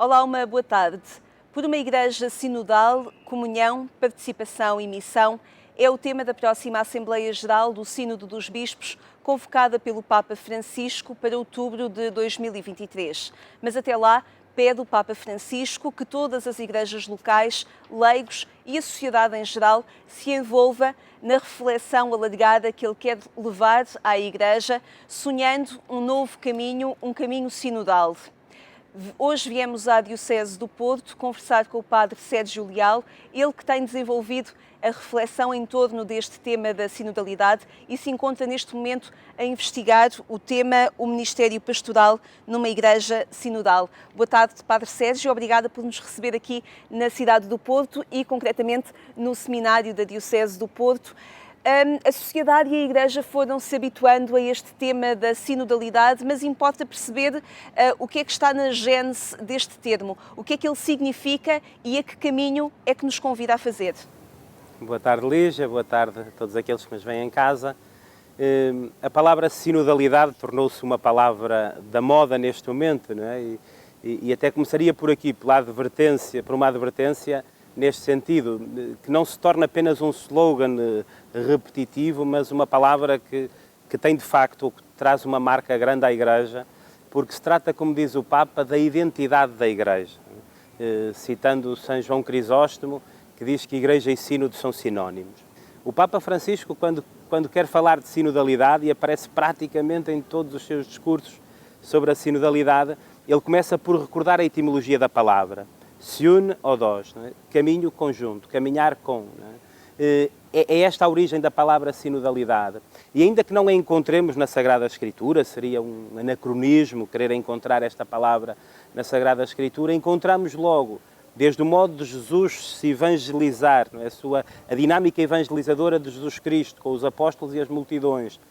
Olá, uma boa tarde. Por uma Igreja sinodal, comunhão, participação e missão é o tema da próxima Assembleia Geral do Sínodo dos Bispos, convocada pelo Papa Francisco para outubro de 2023. Mas até lá, pede o Papa Francisco que todas as igrejas locais, leigos e a sociedade em geral se envolva na reflexão alargada que ele quer levar à Igreja, sonhando um novo caminho, um caminho sinodal. Hoje viemos à Diocese do Porto conversar com o Padre Sérgio Leal, ele que tem desenvolvido a reflexão em torno deste tema da sinodalidade e se encontra neste momento a investigar o tema o Ministério Pastoral numa Igreja Sinodal. Boa tarde, Padre Sérgio, obrigada por nos receber aqui na cidade do Porto e concretamente no seminário da Diocese do Porto. A sociedade e a Igreja foram-se habituando a este tema da sinodalidade, mas importa perceber o que é que está na gênese deste termo, o que é que ele significa e a que caminho é que nos convida a fazer. Boa tarde, Lígia, boa tarde a todos aqueles que nos vêm em casa. A palavra sinodalidade tornou-se uma palavra da moda neste momento, não é? E até começaria por aqui, por uma advertência neste sentido, que não se torna apenas um slogan repetitivo, mas uma palavra que tem de facto, que traz uma marca grande à Igreja, porque se trata, como diz o Papa, da identidade da Igreja. Citando São João Crisóstomo, que diz que Igreja e Sínodo são sinónimos. O Papa Francisco, quando quer falar de sinodalidade, e aparece praticamente em todos os seus discursos sobre a sinodalidade, ele começa por recordar a etimologia da palavra. Siun odos, é? Caminho conjunto, caminhar com. É esta a origem da palavra sinodalidade. E ainda que não a encontremos na Sagrada Escritura, seria um anacronismo querer encontrar esta palavra na Sagrada Escritura, encontramos logo, desde o modo de Jesus se evangelizar, não é? A dinâmica evangelizadora de Jesus Cristo com os apóstolos e as multidões,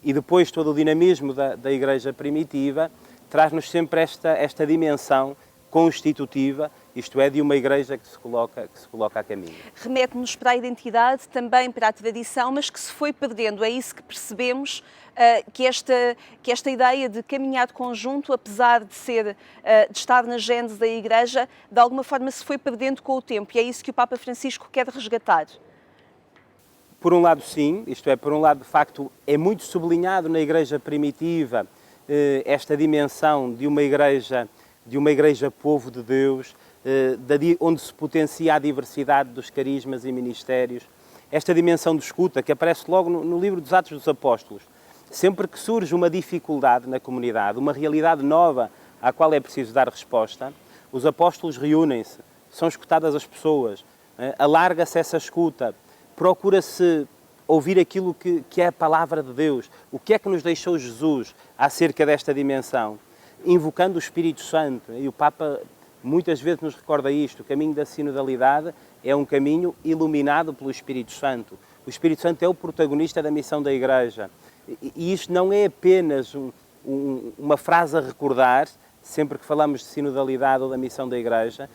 e depois todo o dinamismo da Igreja primitiva, traz-nos sempre esta dimensão constitutiva, isto é, de uma Igreja que se coloca a caminho. Remete-nos para a identidade, também para a tradição, mas que se foi perdendo. É isso que percebemos, que esta ideia de caminhar de conjunto, apesar de estar na gênese da Igreja, de alguma forma se foi perdendo com o tempo. E é isso que o Papa Francisco quer resgatar. Por um lado, sim, isto é, por um lado, de facto, é muito sublinhado na Igreja primitiva esta dimensão de uma Igreja povo de Deus, onde se potencia a diversidade dos carismas e ministérios. Esta dimensão de escuta, que aparece logo no livro dos Atos dos Apóstolos. Sempre que surge uma dificuldade na comunidade, uma realidade nova à qual é preciso dar resposta, os apóstolos reúnem-se, são escutadas as pessoas, alarga-se essa escuta, procura-se ouvir aquilo que é a palavra de Deus, o que é que nos deixou Jesus acerca desta dimensão, invocando o Espírito Santo. E o Papa muitas vezes nos recorda isto: o caminho da sinodalidade é um caminho iluminado pelo Espírito Santo. O Espírito Santo é o protagonista da missão da Igreja. E isto não é apenas uma frase a recordar, sempre que falamos de sinodalidade ou da missão da Igreja,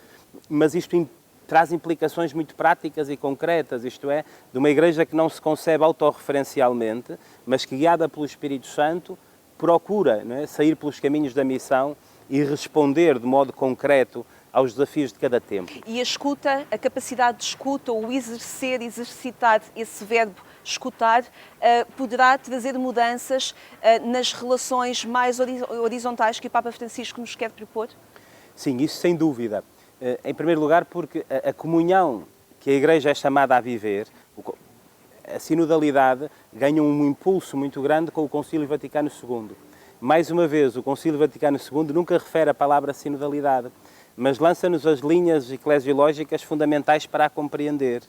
mas isto traz implicações muito práticas e concretas, isto é, de uma Igreja que não se concebe autorreferencialmente, mas que, guiada pelo Espírito Santo, procura, não é, sair pelos caminhos da missão e responder de modo concreto aos desafios de cada tempo. E a escuta, a capacidade de escuta, ou exercitar esse verbo escutar, poderá trazer mudanças nas relações mais horizontais que o Papa Francisco nos quer propor? Sim, isso sem dúvida. Em primeiro lugar, porque a comunhão que a Igreja é chamada a viver, a sinodalidade, ganha um impulso muito grande com o Concílio Vaticano II. Mais uma vez, o Concílio Vaticano II nunca refere a palavra sinodalidade, mas lança-nos as linhas eclesiológicas fundamentais para a compreender.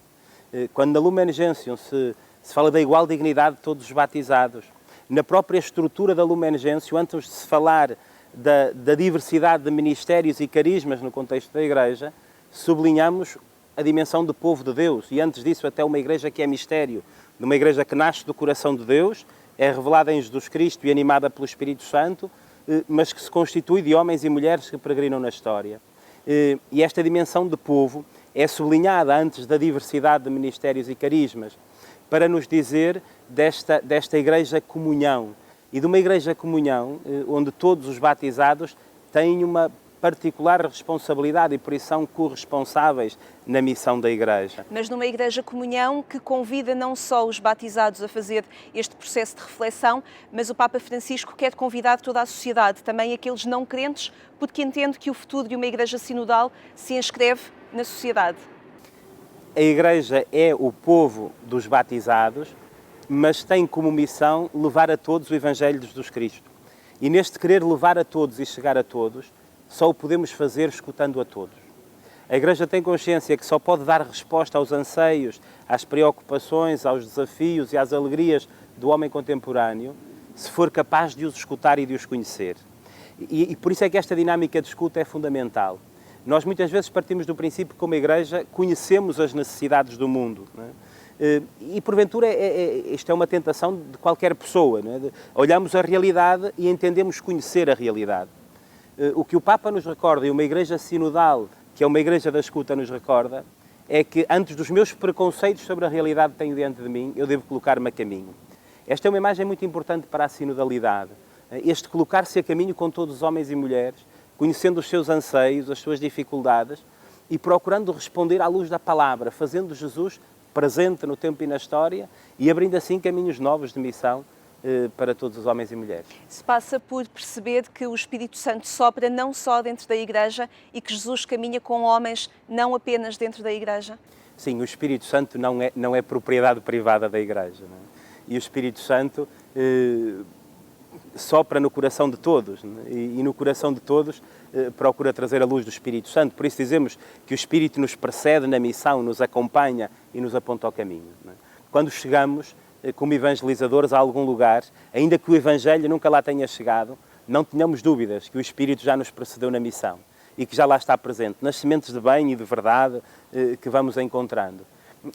Quando na Lumen Gentium se fala da igual dignidade de todos os batizados, na própria estrutura da Lumen Gentium, antes de se falar da diversidade de ministérios e carismas no contexto da Igreja, sublinhamos a dimensão do povo de Deus, e antes disso até uma Igreja que é mistério, de uma Igreja que nasce do coração de Deus, é revelada em Jesus Cristo e animada pelo Espírito Santo, mas que se constitui de homens e mulheres que peregrinam na história. E esta dimensão de povo é sublinhada antes da diversidade de ministérios e carismas, para nos dizer desta Igreja comunhão. E de uma Igreja comunhão, onde todos os batizados têm uma particular responsabilidade e por isso são corresponsáveis na missão da Igreja. Mas numa Igreja Comunhão que convida não só os batizados a fazer este processo de reflexão, mas o Papa Francisco quer convidar toda a sociedade, também aqueles não crentes, porque entende que o futuro de uma Igreja sinodal se inscreve na sociedade. A Igreja é o povo dos batizados, mas tem como missão levar a todos o Evangelho de Jesus Cristo. E neste querer levar a todos e chegar a todos, só o podemos fazer escutando a todos. A Igreja tem consciência que só pode dar resposta aos anseios, às preocupações, aos desafios e às alegrias do homem contemporâneo, se for capaz de os escutar e de os conhecer. E por isso é que esta dinâmica de escuta é fundamental. Nós muitas vezes partimos do princípio que como Igreja conhecemos as necessidades do mundo, não é? E porventura isto é uma tentação de qualquer pessoa, não é? Olhamos a realidade e entendemos conhecer a realidade. O que o Papa nos recorda e uma Igreja sinodal, que é uma Igreja da escuta, nos recorda, é que antes dos meus preconceitos sobre a realidade que tenho diante de mim, eu devo colocar-me a caminho. Esta é uma imagem muito importante para a sinodalidade. Este colocar-se a caminho com todos os homens e mulheres, conhecendo os seus anseios, as suas dificuldades e procurando responder à luz da palavra, fazendo Jesus presente no tempo e na história e abrindo assim caminhos novos de missão para todos os homens e mulheres. Se passa por perceber que o Espírito Santo sopra não só dentro da Igreja e que Jesus caminha com homens não apenas dentro da Igreja? Sim, o Espírito Santo não é propriedade privada da Igreja, não é? E o Espírito Santo sopra no coração de todos, não é? E no coração de todos procura trazer a luz do Espírito Santo. Por isso dizemos que o Espírito nos precede na missão, nos acompanha e nos aponta ao caminho, não é? Quando chegamos como evangelizadores a algum lugar, ainda que o Evangelho nunca lá tenha chegado, não tenhamos dúvidas que o Espírito já nos precedeu na missão e que já lá está presente, nas sementes de bem e de verdade que vamos encontrando.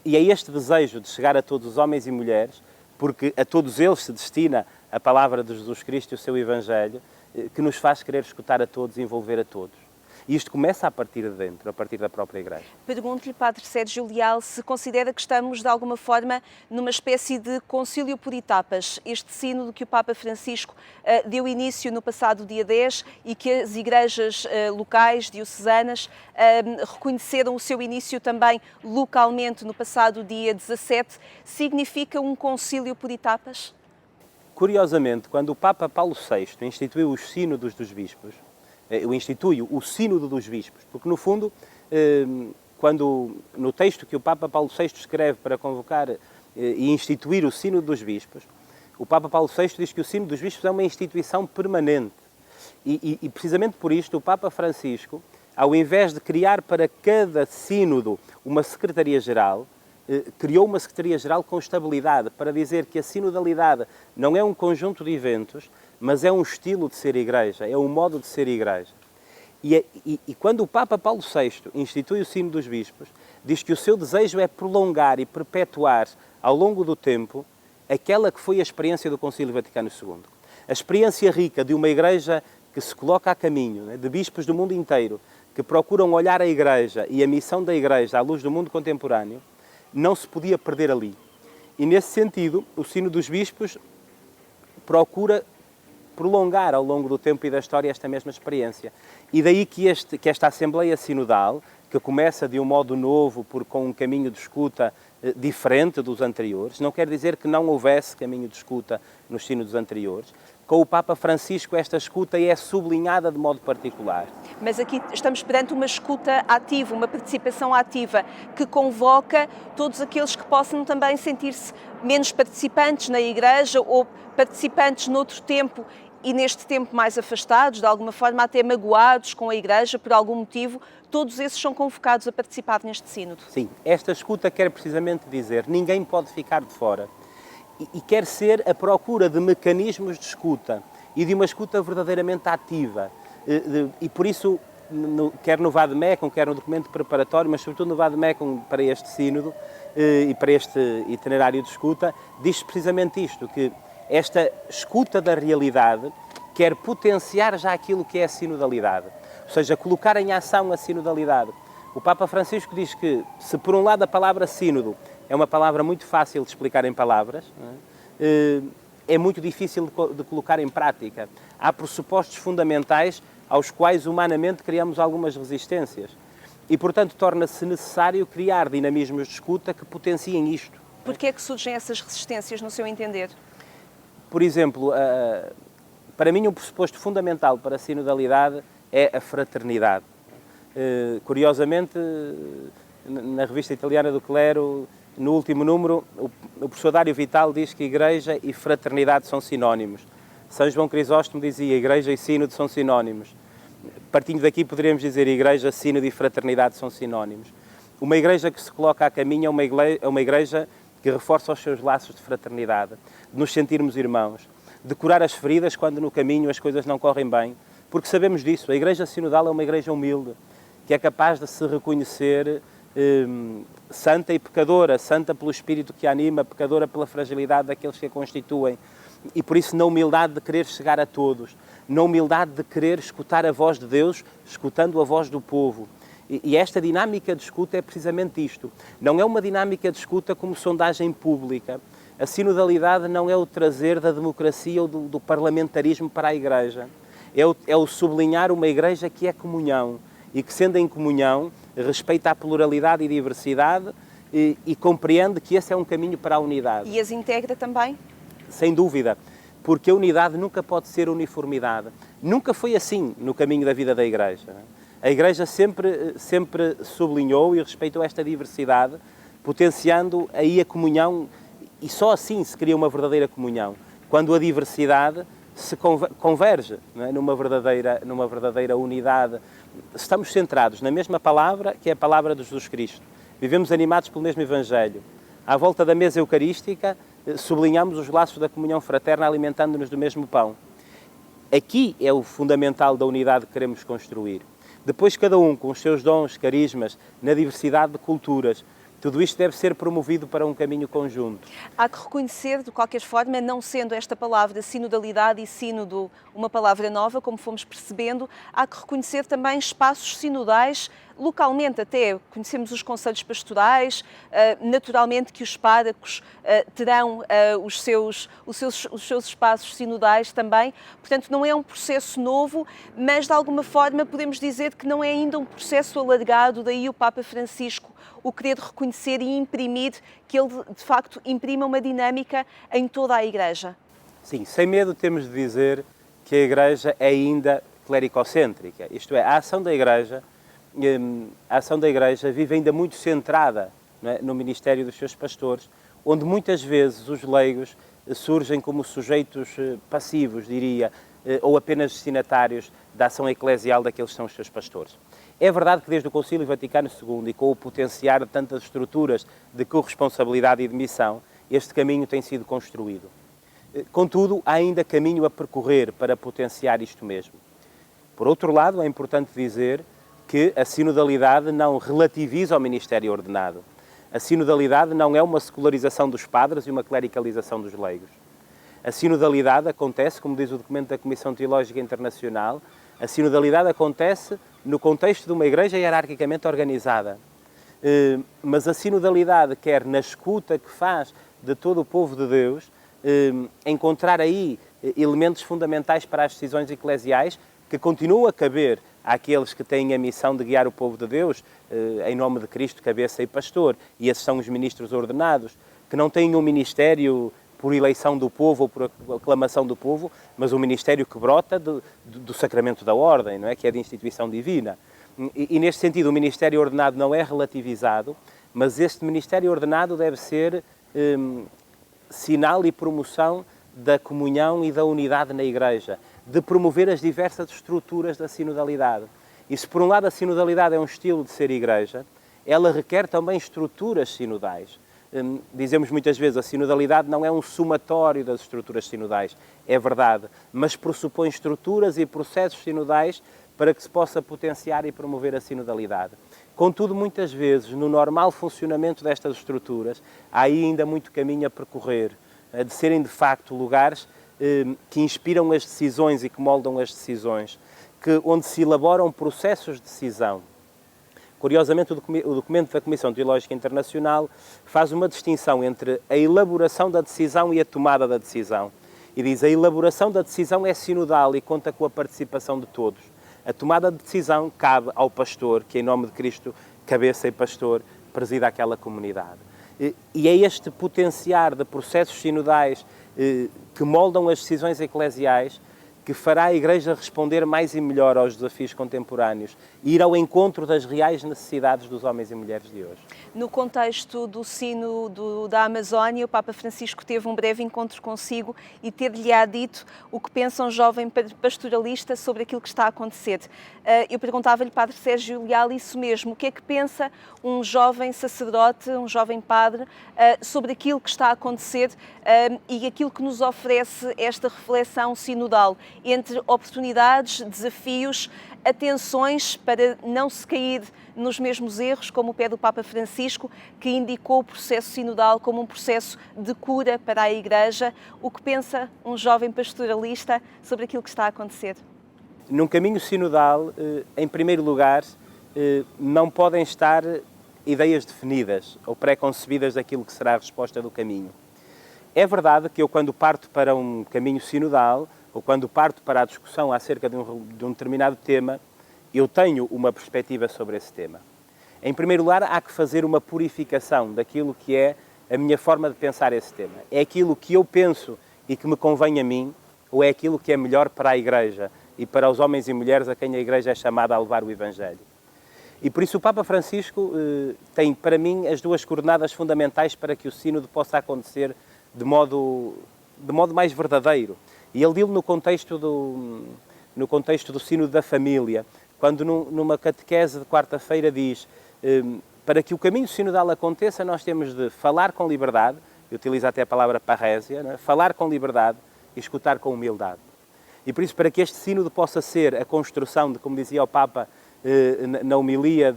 E é este desejo de chegar a todos os homens e mulheres, porque a todos eles se destina a palavra de Jesus Cristo e o seu Evangelho, que nos faz querer escutar a todos e envolver a todos. E isto começa a partir de dentro, a partir da própria Igreja. Pergunto-lhe, Padre Sérgio Leal, se considera que estamos, de alguma forma, numa espécie de concílio por etapas. Este sínodo que o Papa Francisco deu início no passado dia 10 e que as igrejas locais, diocesanas, reconheceram o seu início também localmente no passado dia 17, significa um concílio por etapas? Curiosamente, quando o Papa Paulo VI instituiu os sínodos dos bispos, institui o sínodo dos bispos, porque no fundo, quando no texto que o Papa Paulo VI escreve para convocar e instituir o sínodo dos bispos, o Papa Paulo VI diz que o sínodo dos bispos é uma instituição permanente e precisamente por isto o Papa Francisco, ao invés de criar para cada sínodo uma secretaria-geral, criou uma secretaria-geral com estabilidade para dizer que a sinodalidade não é um conjunto de eventos, mas é um estilo de ser Igreja, é um modo de ser Igreja. E quando o Papa Paulo VI institui o Sínodo dos Bispos, diz que o seu desejo é prolongar e perpetuar ao longo do tempo aquela que foi a experiência do Concílio Vaticano II. A experiência rica de uma Igreja que se coloca a caminho, né, de bispos do mundo inteiro, que procuram olhar a Igreja e a missão da Igreja à luz do mundo contemporâneo, não se podia perder ali. E nesse sentido, o Sínodo dos Bispos procura prolongar ao longo do tempo e da história esta mesma experiência. E daí que esta Assembleia Sinodal, que começa de um modo novo, com um caminho de escuta diferente dos anteriores, não quer dizer que não houvesse caminho de escuta nos sínodos anteriores. Com o Papa Francisco esta escuta é sublinhada de modo particular. Mas aqui estamos perante uma escuta ativa, uma participação ativa, que convoca todos aqueles que possam também sentir-se menos participantes na Igreja ou participantes noutro tempo e neste tempo mais afastados, de alguma forma até magoados com a Igreja por algum motivo, todos esses são convocados a participar neste sínodo. Sim, esta escuta quer precisamente dizer ninguém pode ficar de fora e quer ser a procura de mecanismos de escuta e de uma escuta verdadeiramente ativa. E por isso, quer no Vademecum, quer no documento preparatório, mas sobretudo no Vademecum para este sínodo e para este itinerário de escuta, diz precisamente isto, que esta escuta da realidade quer potenciar já aquilo que é a sinodalidade, ou seja, colocar em ação a sinodalidade. O Papa Francisco diz que, se por um lado a palavra sínodo é uma palavra muito fácil de explicar em palavras, é muito difícil de colocar em prática. Há pressupostos fundamentais aos quais humanamente criamos algumas resistências. E, portanto, torna-se necessário criar dinamismos de escuta que potenciem isto. Porquê é que surgem essas resistências, no seu entender? Por exemplo, para mim um pressuposto fundamental para a sinodalidade é a fraternidade. Curiosamente, na revista italiana do Clero, no último número, o professor Dário Vital diz que igreja e fraternidade são sinónimos. São João Crisóstomo dizia igreja e sínodo são sinónimos. Partindo daqui poderíamos dizer igreja, sínodo e fraternidade são sinónimos. Uma igreja que se coloca a caminho é uma igreja que reforça os seus laços de fraternidade, de nos sentirmos irmãos, de curar as feridas quando no caminho as coisas não correm bem, porque sabemos disso. A igreja sinodal é uma igreja humilde, que é capaz de se reconhecer santa e pecadora, santa pelo espírito que a anima, pecadora pela fragilidade daqueles que a constituem. E por isso na humildade de querer chegar a todos, na humildade de querer escutar a voz de Deus, escutando a voz do povo. E esta dinâmica de escuta é precisamente isto. Não é uma dinâmica de escuta como sondagem pública. A sinodalidade não é o trazer da democracia ou do parlamentarismo para a Igreja. É o sublinhar uma Igreja que é comunhão e que, sendo em comunhão, respeita a pluralidade e diversidade e compreende que esse é um caminho para a unidade. E as integra também? Sem dúvida, porque a unidade nunca pode ser uniformidade. Nunca foi assim no caminho da vida da Igreja. A Igreja sempre sublinhou e respeitou esta diversidade, potenciando aí a comunhão, e só assim se cria uma verdadeira comunhão, quando a diversidade se converge, não é? numa verdadeira unidade. Estamos centrados na mesma palavra, que é a palavra de Jesus Cristo. Vivemos animados pelo mesmo Evangelho. À volta da mesa eucarística, sublinhamos os laços da comunhão fraterna alimentando-nos do mesmo pão. Aqui é o fundamental da unidade que queremos construir. Depois, cada um com os seus dons, carismas, na diversidade de culturas, tudo isto deve ser promovido para um caminho conjunto. Há que reconhecer, de qualquer forma, não sendo esta palavra sinodalidade e sínodo uma palavra nova, como fomos percebendo, há que reconhecer também espaços sinodais, localmente até. Conhecemos os conselhos pastorais, naturalmente que os párocos terão os seus espaços sinodais também. Portanto, não é um processo novo, mas de alguma forma podemos dizer que não é ainda um processo alargado, daí o Papa Francisco o querer reconhecer e imprimir, que ele de facto imprima uma dinâmica em toda a Igreja. Sim, sem medo temos de dizer que a Igreja é ainda clericocêntrica, isto é, a ação da Igreja vive ainda muito centrada, não é, no ministério dos seus pastores, onde muitas vezes os leigos surgem como sujeitos passivos, diria, ou apenas destinatários da ação eclesial daqueles que são os seus pastores. É verdade que desde o Concílio Vaticano II e com o potenciar de tantas estruturas de corresponsabilidade e de missão, este caminho tem sido construído. Contudo, há ainda caminho a percorrer para potenciar isto mesmo. Por outro lado, é importante dizer que a sinodalidade não relativiza o ministério ordenado. A sinodalidade não é uma secularização dos padres e uma clericalização dos leigos. A sinodalidade acontece, como diz o documento da Comissão Teológica Internacional, a sinodalidade acontece no contexto de uma igreja hierarquicamente organizada. Mas a sinodalidade quer, na escuta que faz de todo o povo de Deus, encontrar aí elementos fundamentais para as decisões eclesiais que continuam a caber àqueles que têm a missão de guiar o povo de Deus, em nome de Cristo, cabeça e pastor, e esses são os ministros ordenados, que não têm um ministério por eleição do povo ou por aclamação do povo, mas um ministério que brota do sacramento da ordem, não é? Que é de instituição divina. E neste sentido, o ministério ordenado não é relativizado, mas este ministério ordenado deve ser sinal e promoção da comunhão e da unidade na Igreja, de promover as diversas estruturas da sinodalidade. E se por um lado a sinodalidade é um estilo de ser Igreja, ela requer também estruturas sinodais. Dizemos muitas vezes, a sinodalidade não é um somatório das estruturas sinodais, é verdade, mas pressupõe estruturas e processos sinodais para que se possa potenciar e promover a sinodalidade. Contudo, muitas vezes, no normal funcionamento destas estruturas, há ainda muito caminho a percorrer, de serem de facto lugares que inspiram as decisões e que moldam as decisões, onde se elaboram processos de decisão. Curiosamente, o documento da Comissão Teológica Internacional faz uma distinção entre a elaboração da decisão e a tomada da decisão. E diz: a elaboração da decisão é sinodal e conta com a participação de todos. A tomada de decisão cabe ao pastor, que em nome de Cristo, cabeça e pastor, presida aquela comunidade. E é este potenciar de processos sinodais que moldam as decisões eclesiais que fará a Igreja responder mais e melhor aos desafios contemporâneos e ir ao encontro das reais necessidades dos homens e mulheres de hoje. No contexto do Sínodo da Amazónia, o Papa Francisco teve um breve encontro consigo e ter-lhe-á dito o que pensa um jovem pastoralista sobre aquilo que está a acontecer. Eu perguntava-lhe, Padre Sérgio Leal, isso mesmo. O que é que pensa um jovem sacerdote, um jovem padre, sobre aquilo que está a acontecer e aquilo que nos oferece esta reflexão sinodal entre oportunidades, desafios, atenções para não se cair nos mesmos erros, como o pé do Papa Francisco, que indicou o processo sinodal como um processo de cura para a Igreja. O que pensa um jovem pastoralista sobre aquilo que está a acontecer? Num caminho sinodal, em primeiro lugar, não podem estar ideias definidas ou pré-concebidas daquilo que será a resposta do caminho. É verdade que eu, quando parto para um caminho sinodal, ou quando parto para a discussão acerca de um determinado tema, eu tenho uma perspectiva sobre esse tema. Em primeiro lugar, há que fazer uma purificação daquilo que é a minha forma de pensar esse tema. É aquilo que eu penso e que me convém a mim, ou é aquilo que é melhor para a Igreja e para os homens e mulheres a quem a Igreja é chamada a levar o Evangelho? E por isso o Papa Francisco tem, para mim, as duas coordenadas fundamentais para que o sínodo possa acontecer de modo mais verdadeiro. E ele disse no contexto do sínodo da família, quando numa catequese de quarta-feira diz para que o caminho sinodal aconteça, nós temos de falar com liberdade, e utiliza até a palavra parrésia, não é? Falar com liberdade e escutar com humildade. E por isso, para que este sínodo possa ser a construção de, como dizia o Papa na homilia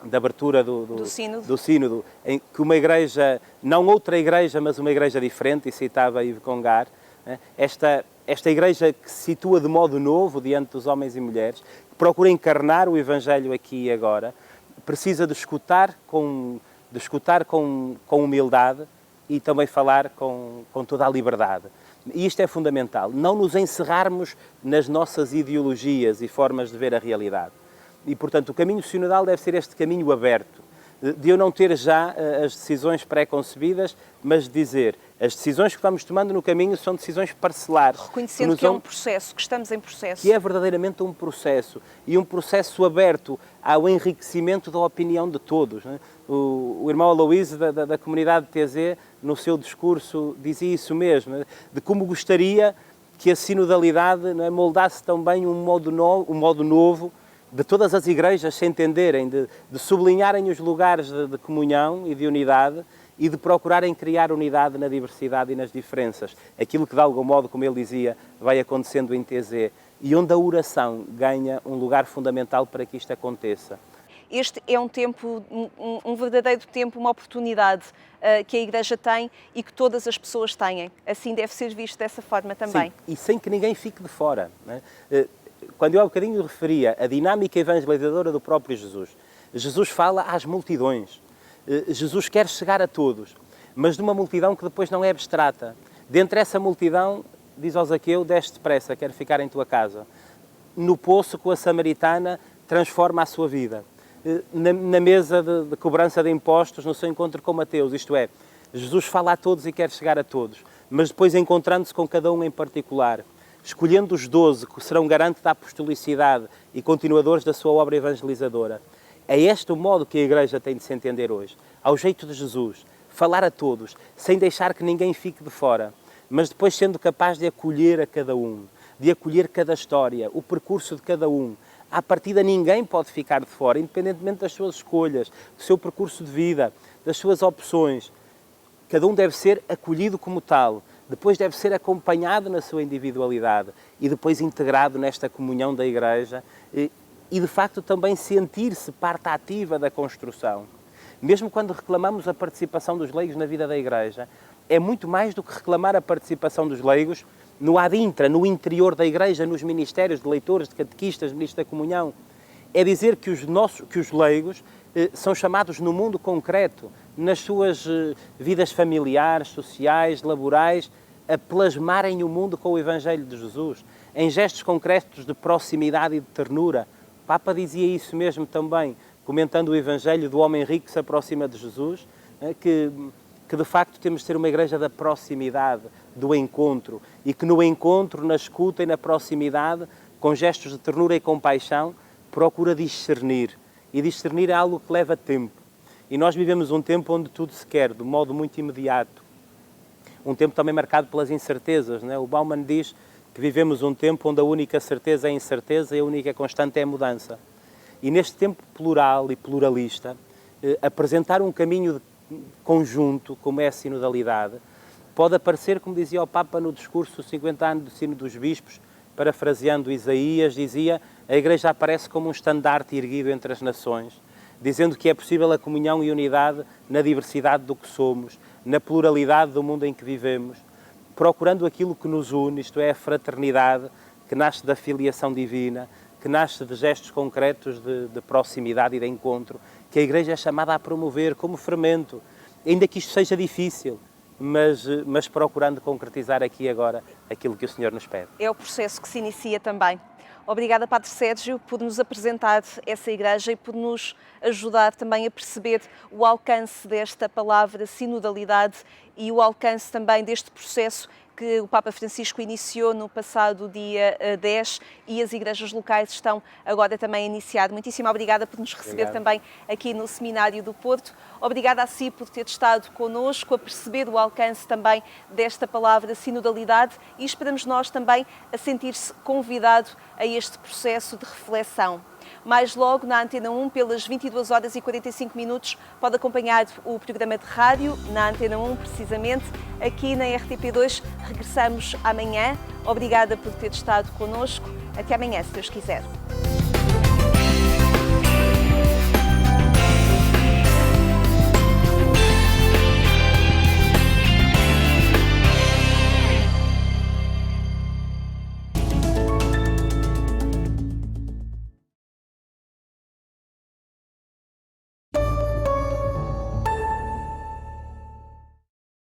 da abertura do sínodo, em que uma igreja, não outra igreja, mas uma igreja diferente, e citava Yves Congar, esta igreja que se situa de modo novo diante dos homens e mulheres, que procura encarnar o Evangelho aqui e agora, precisa de escutar com humildade e também falar com toda a liberdade. E isto é fundamental, não nos encerrarmos nas nossas ideologias e formas de ver a realidade. E, portanto, o caminho sinodal deve ser este caminho aberto, de eu não ter já as decisões pré-concebidas, mas de dizer, as decisões que vamos tomando no caminho são decisões parcelares. Reconhecendo que é um processo, que estamos em processo. Que é verdadeiramente um processo, e um processo aberto ao enriquecimento da opinião de todos. Não é? O irmão Aloísio da comunidade de TZ, no seu discurso, dizia isso mesmo, de como gostaria que a sinodalidade, não é, moldasse também um modo novo de todas as igrejas se entenderem, de sublinharem os lugares de comunhão e de unidade e de procurarem criar unidade na diversidade e nas diferenças. Aquilo que, de algum modo, como ele dizia, vai acontecendo em TZ e onde a oração ganha um lugar fundamental para que isto aconteça. Este é um tempo, um verdadeiro tempo, uma oportunidade que a Igreja tem e que todas as pessoas têm. Assim deve ser visto dessa forma também. Sim, e sem que ninguém fique de fora. Não é? Quando eu há bocadinho referia a dinâmica evangelizadora do próprio Jesus, Jesus fala às multidões. Jesus quer chegar a todos, mas de uma multidão que depois não é abstrata. Dentre essa multidão, diz ao Zaqueu, desce depressa, quero ficar em tua casa. No poço com a samaritana, transforma a sua vida. Na mesa de cobrança de impostos, no seu encontro com Mateus, isto é, Jesus fala a todos e quer chegar a todos, mas depois encontrando-se com cada um em particular, escolhendo os 12 que serão garantes da apostolicidade e continuadores da sua obra evangelizadora. É este o modo que a Igreja tem de se entender hoje, ao jeito de Jesus, falar a todos, sem deixar que ninguém fique de fora, mas depois sendo capaz de acolher a cada um, de acolher cada história, o percurso de cada um. À partida ninguém pode ficar de fora, independentemente das suas escolhas, do seu percurso de vida, das suas opções. Cada um deve ser acolhido como tal, depois deve ser acompanhado na sua individualidade e depois integrado nesta comunhão da Igreja e de facto também sentir-se parte ativa da construção. Mesmo quando reclamamos a participação dos leigos na vida da Igreja, é muito mais do que reclamar a participação dos leigos no ad intra, no interior da Igreja, nos ministérios de leitores, de catequistas, ministros da comunhão. É dizer que os leigos são chamados no mundo concreto, nas suas vidas familiares, sociais, laborais, a plasmarem o mundo com o Evangelho de Jesus, em gestos concretos de proximidade e de ternura. O Papa dizia isso mesmo também, comentando o Evangelho do homem rico que se aproxima de Jesus, que de facto temos de ser uma igreja da proximidade, do encontro, e que no encontro, na escuta e na proximidade, com gestos de ternura e compaixão, procura discernir. E discernir é algo que leva tempo. E nós vivemos um tempo onde tudo se quer, de modo muito imediato. Um tempo também marcado pelas incertezas, não é? O Bauman diz que vivemos um tempo onde a única certeza é a incerteza e a única constante é a mudança. E neste tempo plural e pluralista, apresentar um caminho conjunto, como é a sinodalidade, pode aparecer, como dizia o Papa no discurso dos 50 anos do Sino dos Bispos, parafraseando Isaías, dizia: a Igreja aparece como um estandarte erguido entre as nações, dizendo que é possível a comunhão e unidade na diversidade do que somos, na pluralidade do mundo em que vivemos, procurando aquilo que nos une, isto é, a fraternidade, que nasce da filiação divina, que nasce de gestos concretos de proximidade e de encontro, que a Igreja é chamada a promover como fermento, ainda que isto seja difícil, mas procurando concretizar aqui e agora aquilo que o Senhor nos pede. É o processo que se inicia também. Obrigada, Padre Sérgio, por nos apresentar essa Igreja e por nos ajudar também a perceber o alcance desta palavra sinodalidade e o alcance também deste processo que o Papa Francisco iniciou no passado dia 10 e as igrejas locais estão agora também a iniciar. Muitíssimo obrigada por nos receber também aqui no Seminário do Porto. Obrigada a si por ter estado connosco, a perceber o alcance também desta palavra sinodalidade e esperamos nós também a sentir-se convidado a este processo de reflexão. Mais logo, na Antena 1, pelas 22h45, pode acompanhar o programa de rádio, na Antena 1, precisamente, aqui na RTP2. Regressamos amanhã. Obrigada por ter estado connosco. Até amanhã, se Deus quiser.